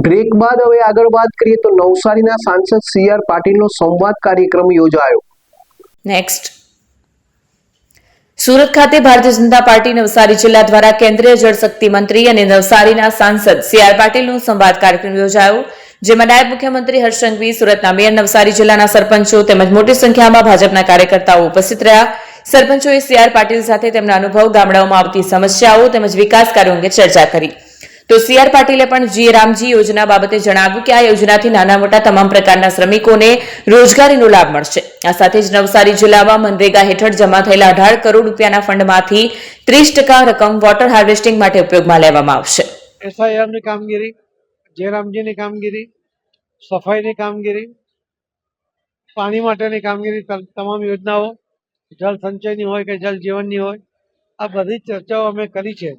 Break બાદ હવે આગળ વાત કરીએ તો નવસારીના સાંસદ CR પાટીલનો સંવાદ કાર્યક્રમ યોજાયો. નેક્સ્ટ, સુરત ખાતે ભારતીય જનતા પાર્ટી નવસારી જિલ્લા દ્વારા કેન્દ્રીય જળશક્તિ મંત્રી અને નવસારીના સાંસદ CR પાટીલનો સંવાદ કાર્યક્રમ યોજાયો, જેમાં નાયબ મુખ્યમંત્રી હર્ષ સંઘવી, સુરતના મેયર, નવસારી જિલ્લાના સરપંચો તેમજ મોટી સંખ્યામાં ભાજપના કાર્યકર્તાઓ ઉપસ્થિત રહ્યા. સરપંચોએ CR પાટીલ સાથે તેમના અનુભવ, ગામડાઓમાં આવતી સમસ્યાઓ તેમજ વિકાસ કાર્યો અંગે ચર્ચા કરી. તો CR પાટીલે પણ G રામજી યોજના બાબતે જણાવ્યું કે આ યોજનાથી નાના મોટા તમામ પ્રકારના શ્રમિકોને રોજગારીનો લાભ મળશે. આ સાથે જ નવસારી જિલ્લામાં મનરેગા હેઠળ જમા થયેલા 18 કરોડ રૂપિયાના ફંડમાંથી 30% રકમ વોટર હાર્વેસ્ટિંગ માટે ઉપયોગમાં લેવામાં આવશે. SIRની કામગીરી, J રામજીની કામગીરી, સફાઈની કામગીરી, પાણી માટેની કામગીરી, તમામ યોજનાઓ, જળ સંચયની હોય કે જલ જીવનની હોય, આ બધી ચર્ચાઓ અમે કરી છે.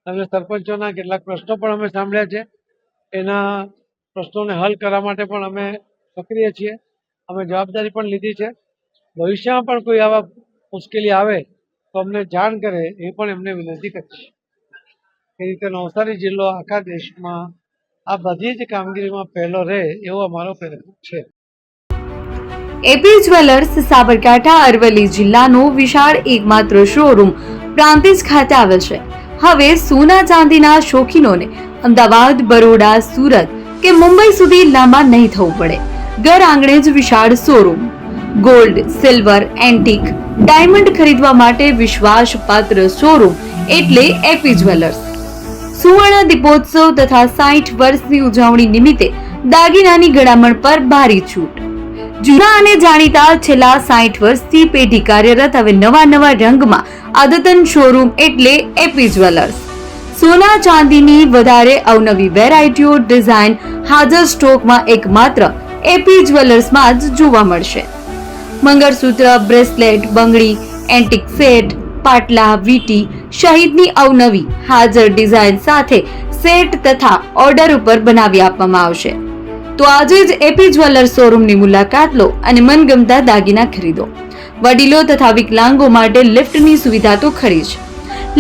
અને સરપંચોના કેટલાક પ્રશ્નો પણ અમે સાંભળ્યા છે. એના પ્રશ્નોને હલ કરવા માટે પણ અમે સક્રિય છીએ. અમે જવાબદારી પણ લીધી છે. ભવિષ્યમાં પણ કોઈ આવા મુશ્કેલી આવે તો અમને જાણ કરે એ પણ એમને વિનંતી કરીશ. એ રીતે નવસારી જિલ્લો આખા દેશમાં આ બધી જ કામગીરીમાં પહેલો રહે એવો અમારો પ્રયત્ન છે. એપી જ્વેલર્સ સાબરકાંઠા અરવલ્લી જિલ્લાનો વિશાળ એકમાત્ર શોરૂમ પ્રાંતિજ ખાતે આવેલ છે. હવે સોના ચાંદીના શોખીનોને અમદાવાદ, બરોડા, સુરત કે મુંબઈ સુધી લાંબા નહીં થવું પડે. ઘર આંગણે જ વિશાળ showroom. Gold, silver, antique, diamond ખરીદવા માટે વિશ્વાસપાત્ર શોરૂમ એટલે એપી જ્વેલર્સ. સુવર્ણ દીપોત્સવ તથા 60 વર્ષની ઉજવણી નિમિત્તે દાગીનાની ગળામણ પર ભારી છૂટ. જૂના અને જાણીતા છેલ્લા 60 વર્ષથી પેઢી કાર્યરત હવે નવા રંગમાં અદ્યતન શોરૂમ એટલે એપી જ્વેલર્સ. સોના ચાંદીની વધારે અવનવી વેરાયટીઓ, ડિઝાઇન હાજર સ્ટોકમાં એકમાત્ર એપી જ્વેલર્સમાં જ જોવા મળશે. મંગળસૂત્ર, બ્રેસલેટ, બંગડી, એન્ટિક સેટ, પાટલા, વીટી સહિતની અવનવી હાજર ડિઝાઇન સાથે સેટ તથા ઓર્ડર ઉપર બનાવી આપવામાં આવશે. તો આજે જ એપી જ્વેલર્સ શોરૂમની મુલાકાત લો અને મનગમતા દાગીના ખરીદો. વડીલો તથા વિકલાંગો માટે લિફ્ટની સુવિધા તો ખરી જ.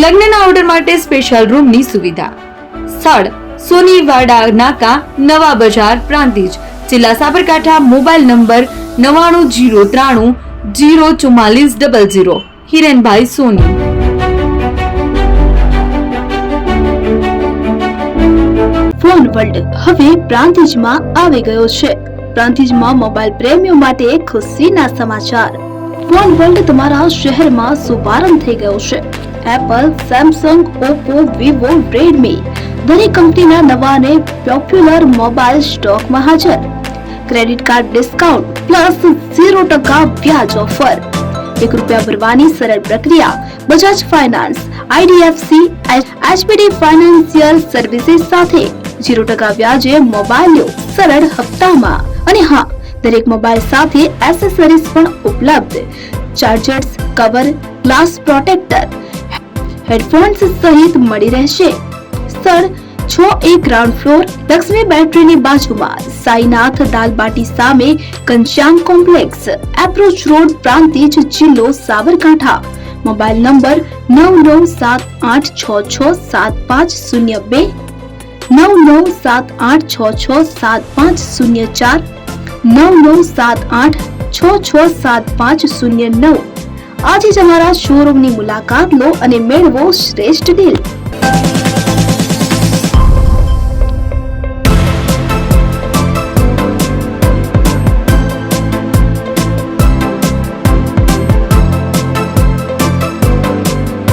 લગ્નના ઓર્ડર માટે સ્પેશિયલ રૂમની સુવિધા. સ્થળ સોનીવાડા નાકા, નવા બજાર, પ્રાંતિજ, જિલ્લા Sabarkantha. Mobile number 9903 04400. Hirenbhai Soni. Phone world હવે પ્રાંતિજમાં આવી ગયો છે. પ્રાંતિજમાં મોબાઈલ પ્રેમીઓ માટે ખુશીના સમાચાર. ફોન વર્લ્ડ તમારા શહેરમાં શુભારંભ થઈ ગયો છે. Apple, Samsung, Oppo, Vivo, Redmi દરેક કંપનીના નવા અને પોપ્યુલર મોબાઈલ સ્ટોકમાં હાજર. ક્રેડિટ કાર્ડ ડિસ્કાઉન્ટ પ્લસ 0% વ્યાજ ઓફર. ₹1 ભરવાની સરળ પ્રક્રિયા. Bajaj finance, IDFC, HPD financial services સાથે 0% વ્યાજે મોબાઈલ સરળ હપ્તામાં. અને હા, દરેક મોબાઈલ સાથે એસેસરીઝ પણ ઉપલબ્ધ. Chargers, cover, glass protractor, headphones સહિત મળી રહેશે. સ્થળ 6A ગ્રાઉન્ડ ફ્લોર, લક્ષ્મી બેટરીની બાજુમાં, સાઈનાથ દાલબાટી સામે, Ghanshyam complex, approach road, Prantij, જિલ્લો સાબરકાંઠા. Mobile number 9978667502, 9978667504, 9978667509. આજે જ અમારા શોરૂમની મુલાકાત લો અને મેળવો શ્રેષ્ઠ ડીલ.